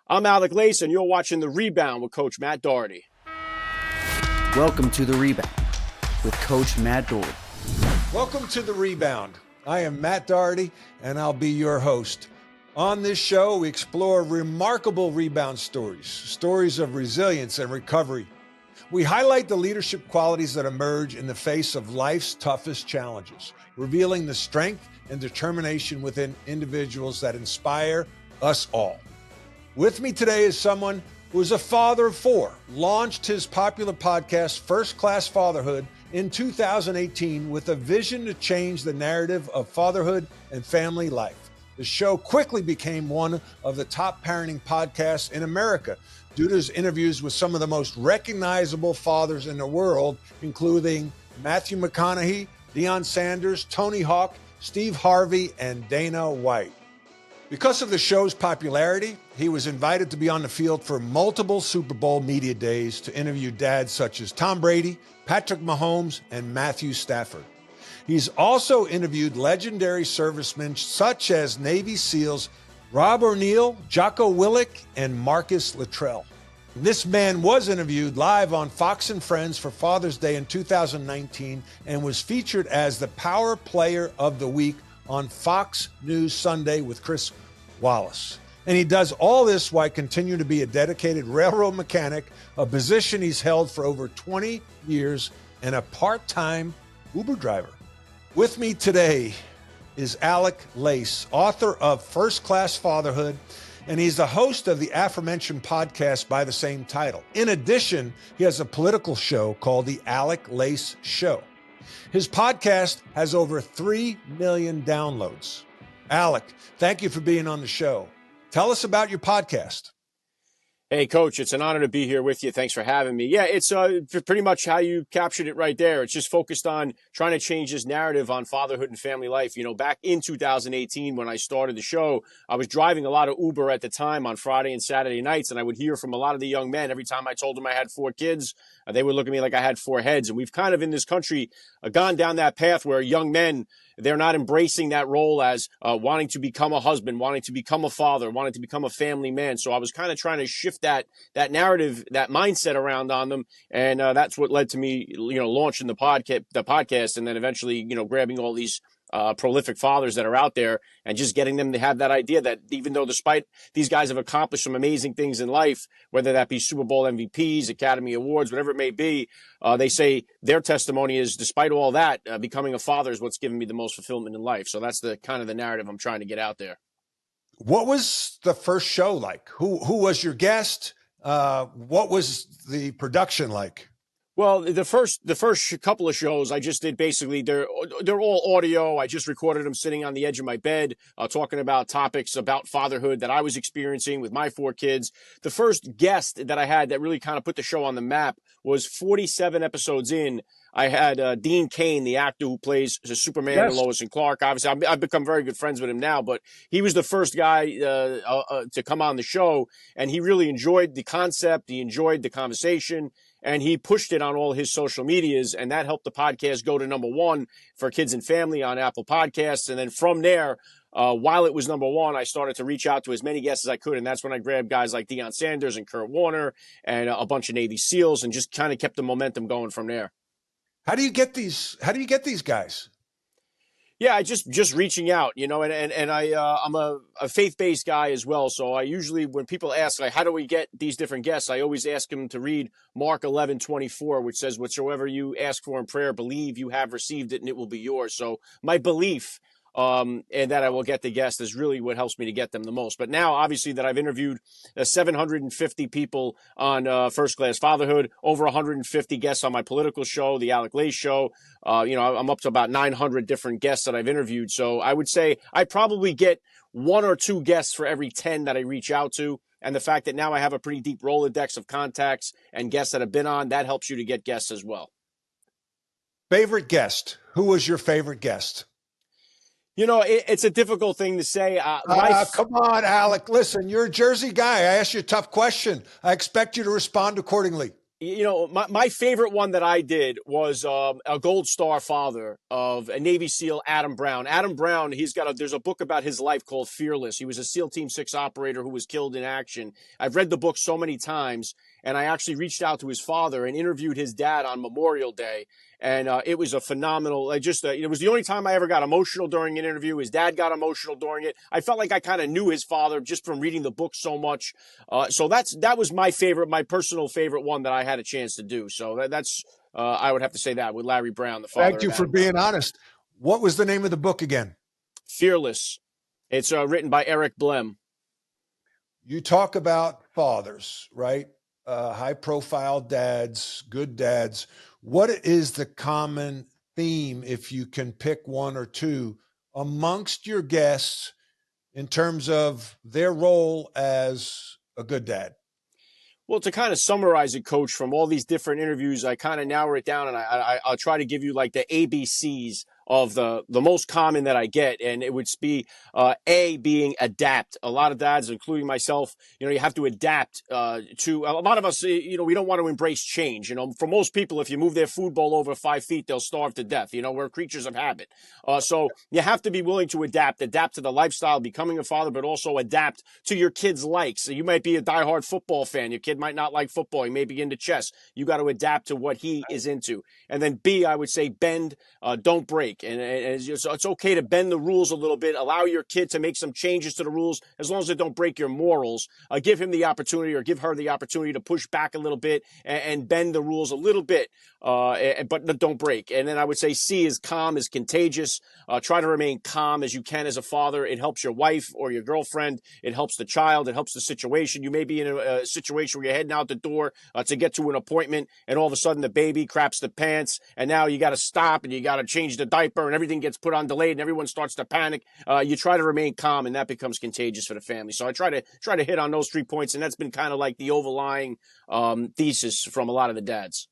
I'm Alec Lace, and you're watching The Rebound with Coach Matt Doherty. Welcome to The Rebound with Coach Matt Doherty. Welcome to The Rebound. I am Matt Doherty, and I'll be your host. On this show, we explore remarkable rebound stories of resilience and recovery. We highlight the leadership qualities that emerge in the face of life's toughest challenges, revealing the strength and determination within individuals that inspire us all. With me today is someone who is a father of four, launched his popular podcast, Class Fatherhood, in 2018 with a vision to change the narrative of fatherhood and family life. The show quickly became one of the top parenting podcasts in America due to his interviews with some of the most recognizable fathers in the world, including Matthew McConaughey, Deion Sanders, Tony Hawk, Steve Harvey, and Dana White. Because of the show's popularity, he was invited to be on the field for multiple Super Bowl media days to interview dads such as Tom Brady, Patrick Mahomes, and Matthew Stafford. He's also interviewed legendary servicemen such as Navy SEALs Rob O'Neill, Jocko Willink, and Marcus Luttrell. This man was interviewed live on Fox and Friends for Father's Day in 2019 and was featured as the Power Player of the Week on Fox News Sunday with Chris Wallace. And he does all this while continuing to be a dedicated railroad mechanic, a position he's held for over 20 years, and a part-time Uber driver. With me today is Alec Lace, author of Class Fatherhood, and he's the host of the aforementioned podcast by the same title. In addition, he has a political show called The Alec Lace Show. His podcast has over 3 million downloads. Alec, thank you for being on the show. Tell us about your podcast. Hey, Coach, it's an honor to be here with you. Thanks for having me. Yeah, it's pretty much how you captured it right there. It's just focused on trying to change this narrative on fatherhood and family life. You know, back in 2018, when I started the show, I was driving a lot of Uber at the time on Friday and Saturday nights, and I would hear from a lot of the young men every time I told them I had 4 kids. They would look at me like I had 4 heads. And we've kind of in this country gone down that path where young men, they're not embracing that role as wanting to become a husband, wanting to become a father, wanting to become a family man. So I was kind of trying to shift that narrative, that mindset around on them. And that's what led to me, launching the podcast and then eventually, grabbing all these prolific fathers that are out there and just getting them to have that idea that even though despite these guys have accomplished some amazing things in life, whether that be Super Bowl MVPs, Academy Awards, whatever it may be, they say their testimony is despite all that, becoming a father is what's given me the most fulfillment in life. So that's the kind of the narrative I'm trying to get out there. What was the first show like? Who was your guest? What was the production like? Well, the first couple of shows I just did basically they're all audio. I just recorded them sitting on the edge of my bed, talking about topics about fatherhood that I was experiencing with my 4 kids. The first guest that I had that really kind of put the show on the map was 47 episodes in. I had Dean Cain, the actor who plays Superman and Lois and Clark. Obviously, I've become very good friends with him now, but he was the first guy to come on the show, and he really enjoyed the concept. He enjoyed the conversation, and he pushed it on all his social medias, and that helped the podcast go to #1 for kids and family on Apple Podcasts. And then from there, while it was #1, I started to reach out to as many guests as I could. And that's when I grabbed guys like Deion Sanders and Kurt Warner and a bunch of Navy SEALs and just kind of kept the momentum going from there. How do you get these guys? Yeah, I just reaching out, and I'm a faith-based guy as well. So I usually, when people ask, like, how do we get these different guests? I always ask them to read Mark 11:24, which says, whatsoever you ask for in prayer, believe you have received it and it will be yours. So my belief and that I will get the guest is really what helps me to get them the most. But now, obviously, that I've interviewed 750 people on Class Fatherhood, over 150 guests on my political show, the Alec Lace Show. I'm up to about 900 different guests that I've interviewed. So I would say I probably get 1 or 2 guests for every 10 that I reach out to. And the fact that now I have a pretty deep Rolodex of contacts and guests that have been on, that helps you to get guests as well. Favorite guest? Who was your favorite guest? It's a difficult thing to say. Come on, Alec. Listen, you're a Jersey guy. I asked you a tough question. I expect you to respond accordingly. My favorite one that I did was a Gold Star father of a Navy SEAL, Adam Brown. Adam Brown, there's a book about his life called Fearless. He was a SEAL Team 6 operator who was killed in action. I've read the book so many times, and I actually reached out to his father and interviewed his dad on Memorial Day. And it was a phenomenal, it was the only time I ever got emotional during an interview. His dad got emotional during it. I felt like I kind of knew his father just from reading the book so much. So that was my favorite, my personal favorite one that I had a chance to do. So that's I would have to say that with Larry Brown, the father. Thank you of for Adam Brown. being honest. What was the name of the book again? Fearless. It's written by Eric Blem. You talk about fathers, right? High-profile dads, good dads. What is the common theme, if you can pick one or two, amongst your guests in terms of their role as a good dad? Well, to kind of summarize it, Coach, from all these different interviews, I kind of narrow it down, and I'll try to give you like the ABCs of the most common that I get, and it would be A, being adapt. A lot of dads, including myself, you have to adapt to. A lot of us, we don't want to embrace change. For most people, if you move their food bowl over 5 feet, they'll starve to death. We're creatures of habit. So you have to be willing to adapt to the lifestyle, becoming a father, but also adapt to your kid's likes. So you might be a diehard football fan. Your kid might not like football. He may be into chess. You got to adapt to what he is into. And then B, I would say bend, don't break. And it's okay to bend the rules a little bit. Allow your kid to make some changes to the rules as long as they don't break your morals. Give him the opportunity, or give her the opportunity, to push back a little bit and bend the rules a little bit, but don't break. And then I would say C is calm is contagious. Try to remain calm as you can as a father. It helps your wife or your girlfriend. It helps the child. It helps the situation. You may be in a situation where you're heading out the door to get to an appointment, and all of a sudden the baby craps the pants, and now you got to stop and you got to change the diaper, and everything gets put on delayed, and everyone starts to panic. You try to remain calm, and that becomes contagious for the family. So I try to hit on those 3 points, and that's been kind of like the overlying thesis from a lot of the dads.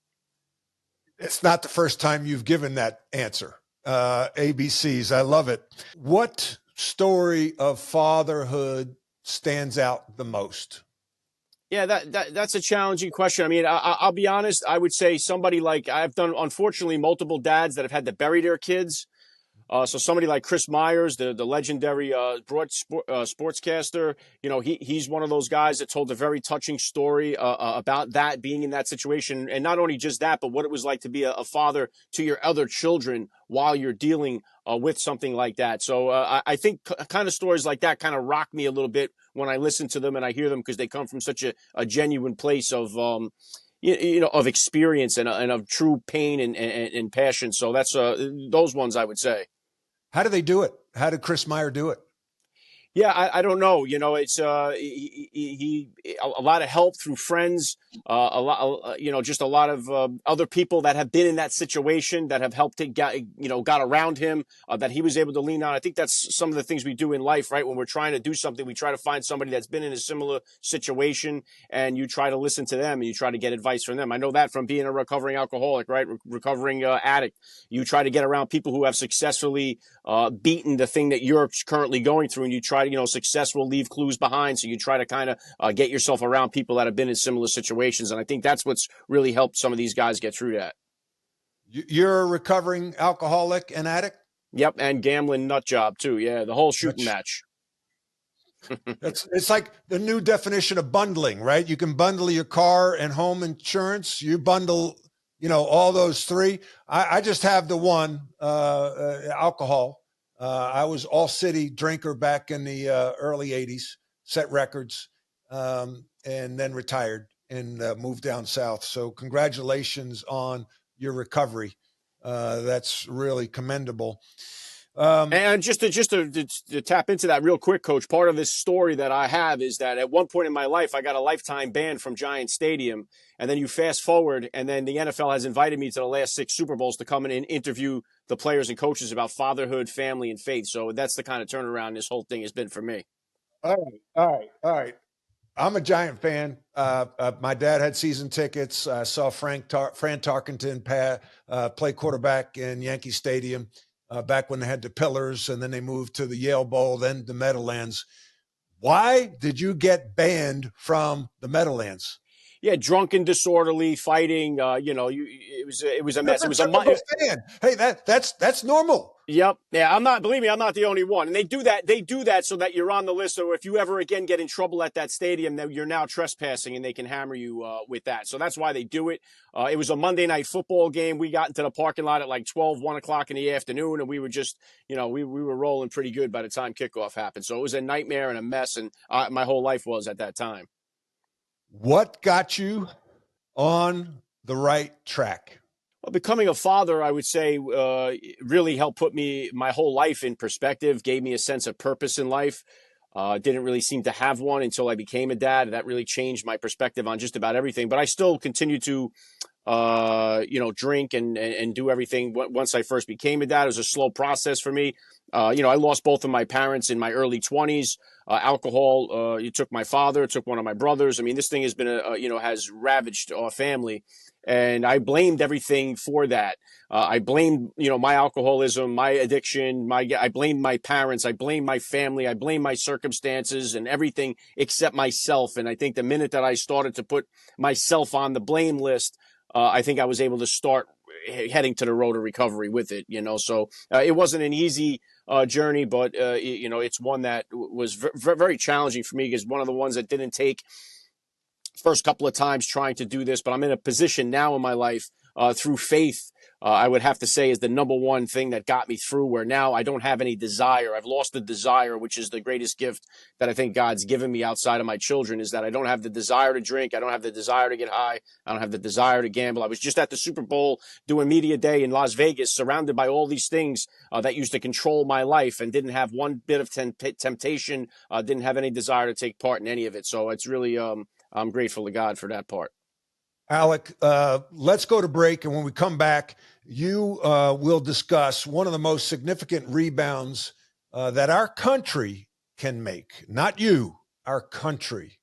It's not the first time you've given that answer. ABCs, I love it. What story of fatherhood stands out the most? Yeah, that's a challenging question. I mean, I'll be honest. I would say somebody like, I've done, unfortunately, multiple dads that have had to bury their kids. So somebody like Chris Myers, the legendary sportscaster, he's one of those guys that told a very touching story about that, being in that situation. And not only just that, but what it was like to be a father to your other children while you're dealing with something like that. So I think kind of stories like that kind of rock me a little bit when I listen to them and I hear them, because they come from such a genuine place of of experience and of true pain and passion. So that's those ones I would say. How do they do it? How did Chris Meyer do it? Yeah, I don't know. It's he a lot of help through friends, just a lot of other people that have been in that situation that have helped got around him, that he was able to lean on. I think that's some of the things we do in life, right? When we're trying to do something, we try to find somebody that's been in a similar situation, and you try to listen to them and you try to get advice from them. I know that from being a recovering alcoholic, right? Recovering addict. You try to get around people who have successfully beaten the thing that you're currently going through, and you try to, success will leave clues behind. So you try to kind of get yourself around people that have been in similar situations. And I think that's what's really helped some of these guys get through that. You're a recovering alcoholic and addict? Yep. And gambling nut job too. Yeah. The whole shooting match. It's like the new definition of bundling, right? You can bundle your car and home insurance. You bundle, all those three. I just have the one, alcohol. I was all city drinker back in the early 80s, set records, and then retired and moved down south. So congratulations on your recovery. That's really commendable. And just to tap into that real quick, Coach, part of this story that I have is that at one point in my life, I got a lifetime ban from Giant Stadium. And then you fast forward, and then the NFL has invited me to the last 6 Super Bowls to come in and interview the players and coaches about fatherhood, family, and faith. So that's the kind of turnaround this whole thing has been for me. All right. I'm a Giant fan. My dad had season tickets. I saw Fran Tarkenton play quarterback in Yankee Stadium back when they had the Pillars, and then they moved to the Yale Bowl, then the Meadowlands. Why did you get banned from the Meadowlands? Yeah, drunken, disorderly, fighting. It was a mess. That's It a was a typical fan. Hey, that's normal. Yep. Yeah, believe me, I'm not the only one. And they do that so that you're on the list. Or if you ever again get in trouble at that stadium, that you're now trespassing and they can hammer you with that. So that's why they do it. It was a Monday night football game. We got into the parking lot at like 1 o'clock in the afternoon, and we were just, we were rolling pretty good by the time kickoff happened. So it was a nightmare and a mess. And my whole life was at that time. What got you on the right track? Well, becoming a father, I would say, really helped put my whole life in perspective, gave me a sense of purpose in life. Didn't really seem to have one until I became a dad. That really changed my perspective on just about everything. But I still continue to, drink and do everything. Once I first became a dad, it was a slow process for me. I lost both of my parents in my early 20s. Alcohol, it took my father, it took one of my brothers. I mean, this thing has been, has ravaged our family. And I blamed everything for that. I blamed, my alcoholism, my addiction, I blamed my parents, I blamed my family, I blamed my circumstances and everything except myself. And I think the minute that I started to put myself on the blame list, I think I was able to start heading to the road to recovery with it, So it wasn't an easy journey, but, it's one that was very challenging for me, because one of the ones that didn't take first couple of times trying to do this, but I'm in a position now in my life through faith, I would have to say is the number one thing that got me through, where now I don't have any desire. I've lost the desire, which is the greatest gift that I think God's given me outside of my children, is that I don't have the desire to drink. I don't have the desire to get high. I don't have the desire to gamble. I was just at the Super Bowl doing media day in Las Vegas, surrounded by all these things that used to control my life, and didn't have one bit of temptation, didn't have any desire to take part in any of it. So it's really, I'm grateful to God for that part. Alec, let's go to break. And when we come back, you will discuss one of the most significant rebounds that our country can make. Not you, our country.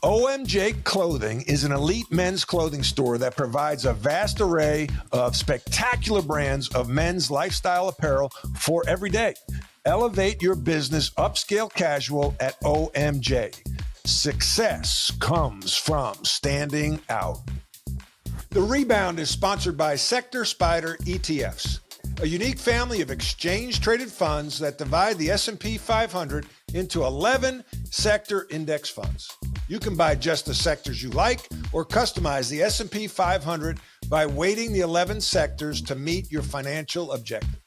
OMJ Clothing is an elite men's clothing store that provides a vast array of spectacular brands of men's lifestyle apparel for every day. Elevate your business upscale casual at OMJ. Success comes from standing out. The Rebound is sponsored by Sector Spider ETFs, a unique family of exchange-traded funds that divide the S&P 500 into 11 sector index funds. You can buy just the sectors you like or customize the S&P 500 by weighting the 11 sectors to meet your financial objective.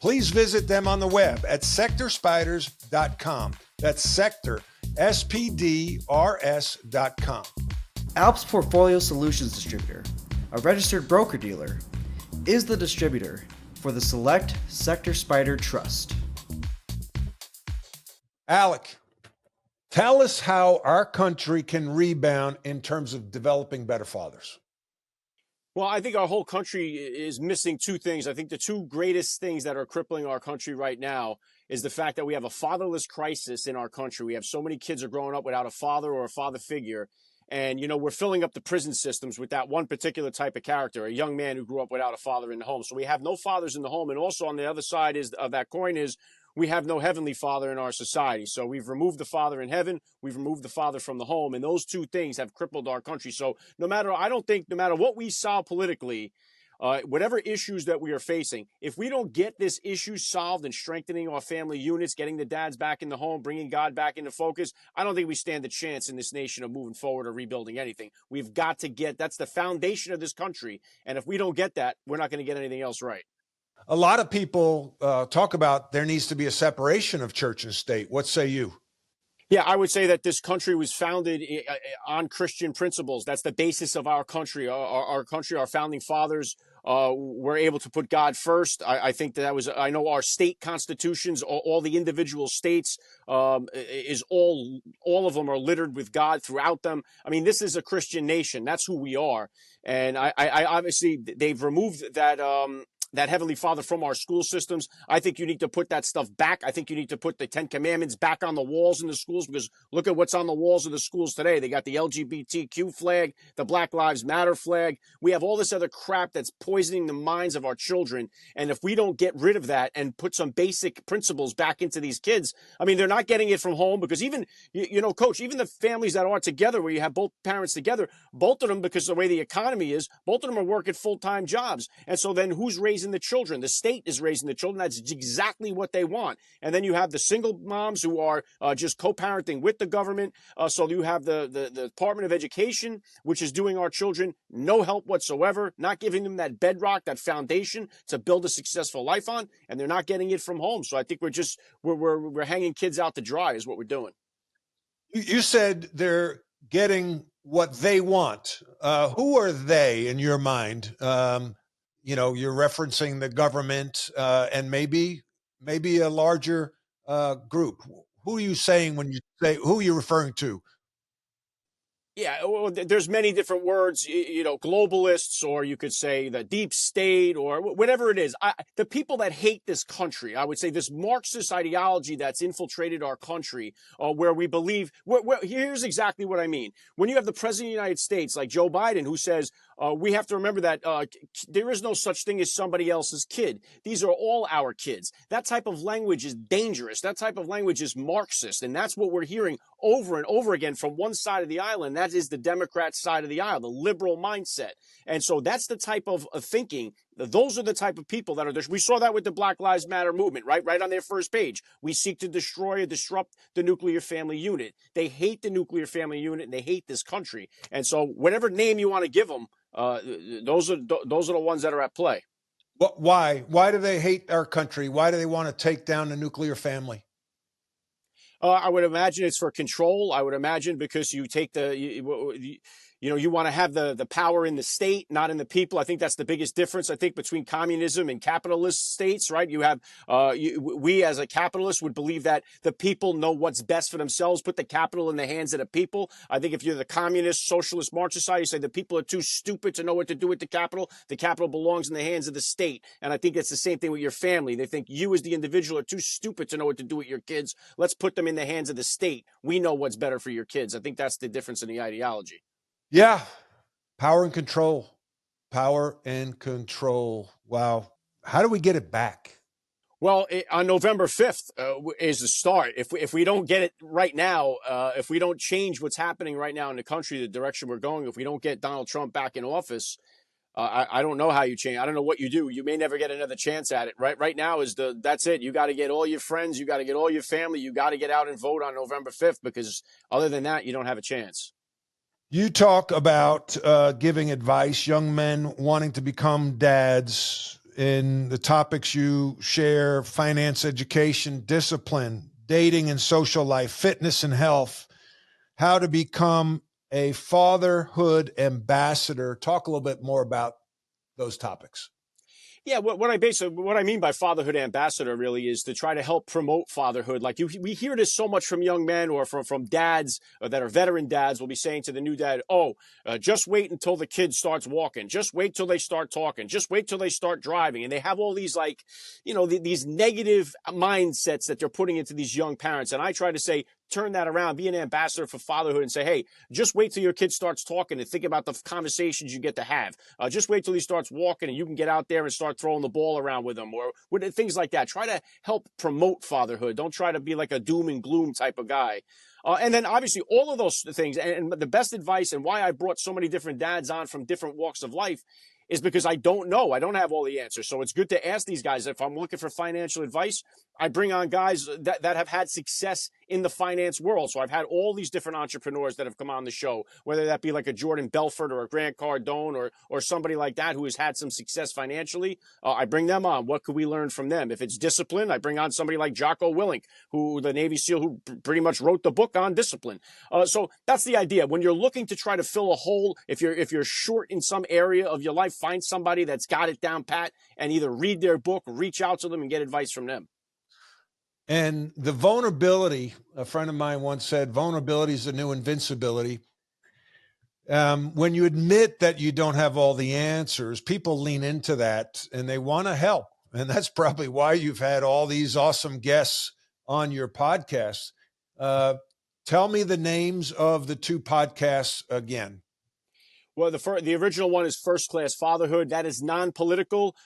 Please visit them on the web at sectorspiders.com. That's sector, SPDRS.com. Alps Portfolio Solutions Distributor, a registered broker-dealer, is the distributor for the Select Sector Spider Trust. Alec, tell us how our country can rebound in terms of developing better fathers. Well, I think our whole country is missing two things. I think the two greatest things that are crippling our country right now is the fact that we have a fatherless crisis in our country. We have so many kids are growing up without a father or a father figure. And, we're filling up the prison systems with that one particular type of character, a young man who grew up without a father in the home. So we have no fathers in the home. And also on the other side of that coin is we have no heavenly father in our society. So we've removed the father in heaven. We've removed the father from the home. And those two things have crippled our country. So I don't think no matter what we solve politically, whatever issues that we are facing, if we don't get this issue solved and strengthening our family units, getting the dads back in the home, bringing God back into focus, I don't think we stand a chance in this nation of moving forward or rebuilding anything. We've got to that's the foundation of this country. And if we don't get that, we're not going to get anything else right. A lot of people talk about there needs to be a separation of church and state. What say you? Yeah, I would say that this country was founded on Christian principles. That's the basis of our country. Our country, our founding fathers were able to put God first. I think that was, I know our state constitutions, all the individual states, is all of them are littered with God throughout them. I mean, this is a Christian nation. That's who we are. And I obviously, they've removed that, that Heavenly Father from our school systems. I think you need to put that stuff back. I think you need to put the 10 Commandments back on the walls in the schools, because look at what's on the walls of the schools today. They got the LGBTQ flag, the Black Lives Matter flag. We have all this other crap that's poisoning the minds of our children. And if we don't get rid of that and put some basic principles back into these kids, I mean, they're not getting it from home, because even, Coach, even the families that are together where you have both parents together, both of them, because of the way the economy is, both of them are working full-time jobs. And so then who's raising the children? The state is raising the children. That's exactly what they want. And then you have the single moms who are just co-parenting with the government. So you have the Department of Education, which is doing our children no help whatsoever, not giving them that bedrock, that foundation to build a successful life on, and they're not getting it from home. So I think we're hanging kids out to dry is what we're doing. You said they're getting what they want. Who are they in your mind? You're referencing the government and maybe a larger group. Who are you saying when you say, who are you referring to? Yeah, well, there's many different words, globalists, or you could say the deep state, or whatever it is. The people that hate this country, I would say this Marxist ideology that's infiltrated our country, where we believe, here's exactly what I mean. When you have the president of the United States, like Joe Biden, who says, we have to remember that there is no such thing as somebody else's kid. These are all our kids. That type of language is dangerous. That type of language is Marxist. And that's what we're hearing over and over again from one side of the island. That is the Democrat side of the aisle, the liberal mindset. And so that's the type of thinking. Those are the type of people that are there. We saw that with the Black Lives Matter movement, right on their first page. We seek to destroy or disrupt the nuclear family unit. They hate the nuclear family unit, and they hate this country. And so whatever name you want to give them, those are the ones that are at play. Why do they hate our country? Why do they want to take down the nuclear family? I would imagine it's for control. I would imagine because you take you want to have the power in the state, not in the people. I think that's the biggest difference, I think, between communism and capitalist states, right? You have, we as a capitalist would believe that the people know what's best for themselves, put the capital in the hands of the people. I think if you're the communist, socialist, Marxist side, you say the people are too stupid to know what to do with the capital. The capital belongs in the hands of the state. And I think it's the same thing with your family. They think you as the individual are too stupid to know what to do with your kids. Let's put them in the hands of the state. We know what's better for your kids. I think that's the difference in the ideology. Yeah. Power and control. Power and control. Wow. How do we get it back? Well, on November 5th is the start. If we don't get it right now, if we don't change what's happening right now in the country, the direction we're going, if we don't get Donald Trump back in office, I don't know how you change. I don't know what you do. You may never get another chance at it. Right now that's it. You got to get all your friends. You got to get all your family. You got to get out and vote on November 5th, because other than that, you don't have a chance. You talk about giving advice, young men wanting to become dads. In the topics you share: finance, education, discipline, dating and social life, fitness and health, how to become a fatherhood ambassador. Talk a little bit more about those topics. Yeah, what I mean by fatherhood ambassador really is to try to help promote fatherhood. Like we hear this so much from young men or from dads that are veteran dads will be saying to the new dad, just wait until the kid starts walking. Just wait till they start talking. Just wait till they start driving. And they have all these these negative mindsets that they're putting into these young parents. And I try to say, turn that around, be an ambassador for fatherhood and say, hey, just wait till your kid starts talking and think about the conversations you get to have. Just wait till he starts walking and you can get out there and start throwing the ball around with him or things like that. Try to help promote fatherhood. Don't try to be like a doom and gloom type of guy. And then obviously all of those things and the best advice and why I brought so many different dads on from different walks of life is because I don't know. I don't have all the answers. So it's good to ask these guys. If I'm looking for financial advice, I bring on guys that have had success in the finance world. So I've had all these different entrepreneurs that have come on the show, whether that be like a Jordan Belfort or a Grant Cardone or somebody like that who has had some success financially. I bring them on. What could we learn from them? If it's discipline, I bring on somebody like Jocko Willink, who the Navy SEAL, who pretty much wrote the book on discipline. So that's the idea. When you're looking to try to fill a hole, if you're short in some area of your life, find somebody that's got it down pat and either read their book, reach out to them and get advice from them. And the vulnerability, a friend of mine once said, vulnerability is the new invincibility. When you admit that you don't have all the answers, people lean into that and they want to help. And that's probably why you've had all these awesome guests on your podcast. Tell me the names of the two podcasts again. Well, the original one is First Class Fatherhood. That is non-political.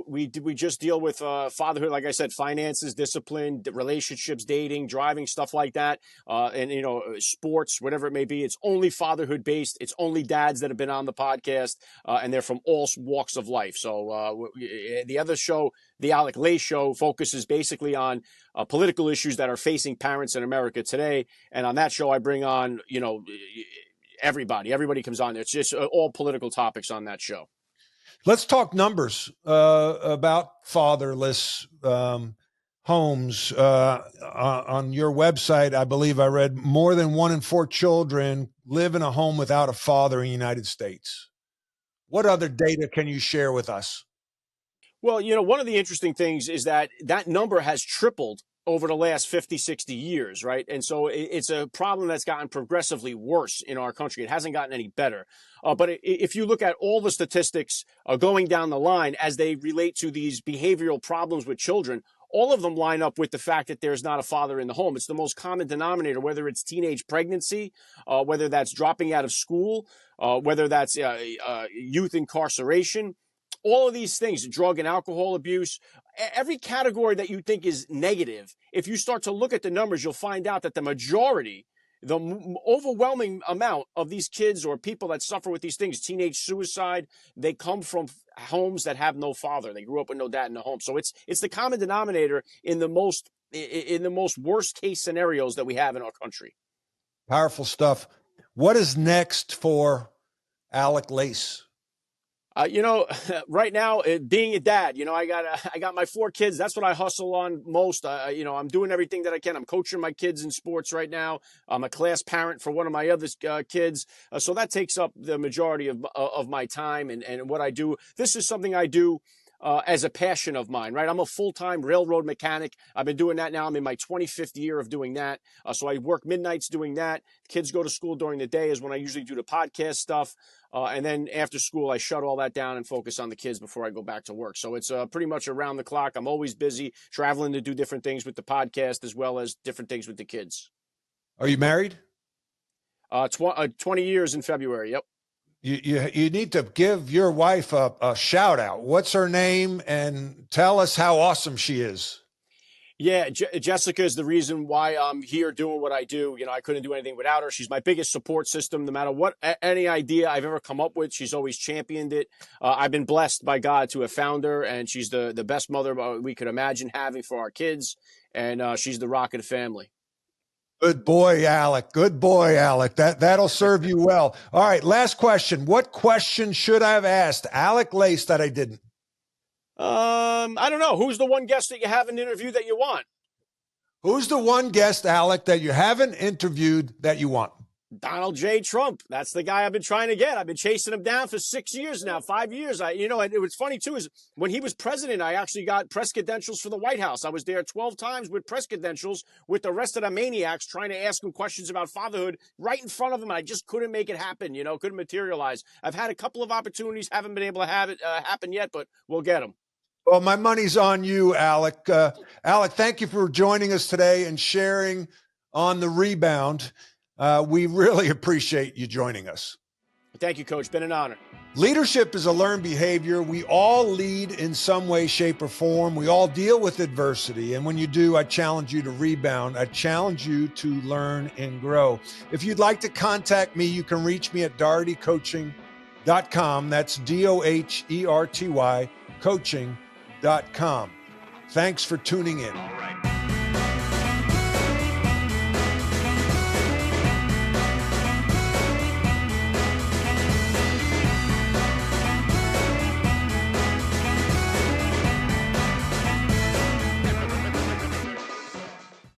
We just deal with fatherhood, like I said, finances, discipline, relationships, dating, driving, stuff like that, and sports, whatever it may be. It's only fatherhood based. It's only dads that have been on the podcast, and they're from all walks of life. So the other show, the Alec Lace show, focuses basically on political issues that are facing parents in America today. And on that show, I bring on everybody comes on there. It's just all political topics on that show. Let's talk numbers about fatherless homes. On your website, I believe I read more than 1 in 4 children live in a home without a father in the United States. What other data can you share with us? Well, one of the interesting things is that number has tripled over the last 50, 60 years, right? And so it's a problem that's gotten progressively worse in our country. It hasn't gotten any better. But if you look at all the statistics going down the line as they relate to these behavioral problems with children, all of them line up with the fact that there's not a father in the home. It's the most common denominator, whether it's teenage pregnancy, whether that's dropping out of school, whether that's youth incarceration. All of these things, drug and alcohol abuse, every category that you think is negative, if you start to look at the numbers, you'll find out that the majority, the overwhelming amount of these kids or people that suffer with these things, teenage suicide, they come from homes that have no father. They grew up with no dad in the home. So it's the common denominator in the most worst case scenarios that we have in our country. Powerful stuff. What is next for Alec Lace? Right now, being a dad, I got my 4 kids. That's what I hustle on most. I'm doing everything that I can. I'm coaching my kids in sports right now. I'm a class parent for one of my other kids. So that takes up the majority of my time and what I do. This is something I do as a passion of mine, right? I'm a full-time railroad mechanic. I've been doing that now. I'm in my 25th year of doing that. So I work midnights doing that. Kids go to school during the day is when I usually do the podcast stuff. And then after school, I shut all that down and focus on the kids before I go back to work. So it's pretty much around the clock. I'm always busy traveling to do different things with the podcast as well as different things with the kids. Are you married? 20 years in February. Yep. You need to give your wife a shout out. What's her name? And tell us how awesome she is. Yeah, Jessica is the reason why I'm here doing what I do. I couldn't do anything without her. She's my biggest support system. No matter what, any idea I've ever come up with, she's always championed it. I've been blessed by God to have found her, and she's the best mother we could imagine having for our kids. And she's the rock of the family. Good boy, Alec. Good boy, Alec. That'll serve you well. All right, last question. What question should I have asked Alec Lace that I didn't? I don't know. Who's the one guest that you haven't interviewed that you want? Who's the one guest, Alec, that you haven't interviewed that you want? Donald J. Trump. That's the guy I've been trying to get. I've been chasing him down for 6 years now, 5 years. And it was funny too, is when he was president, I actually got press credentials for the White House. I was there 12 times with press credentials with the rest of the maniacs trying to ask him questions about fatherhood right in front of him. And I just couldn't make it happen, couldn't materialize. I've had a couple of opportunities, haven't been able to have it happen yet, but we'll get them. Well, my money's on you, Alec. Alec, thank you for joining us today and sharing on the Rebound. We really appreciate you joining us. Thank you, Coach. Been an honor. Leadership is a learned behavior. We all lead in some way, shape, or form. We all deal with adversity. And when you do, I challenge you to rebound. I challenge you to learn and grow. If you'd like to contact me, you can reach me at dohertycoaching.com. That's DOHERTY coaching.com. Thanks for tuning in. All right.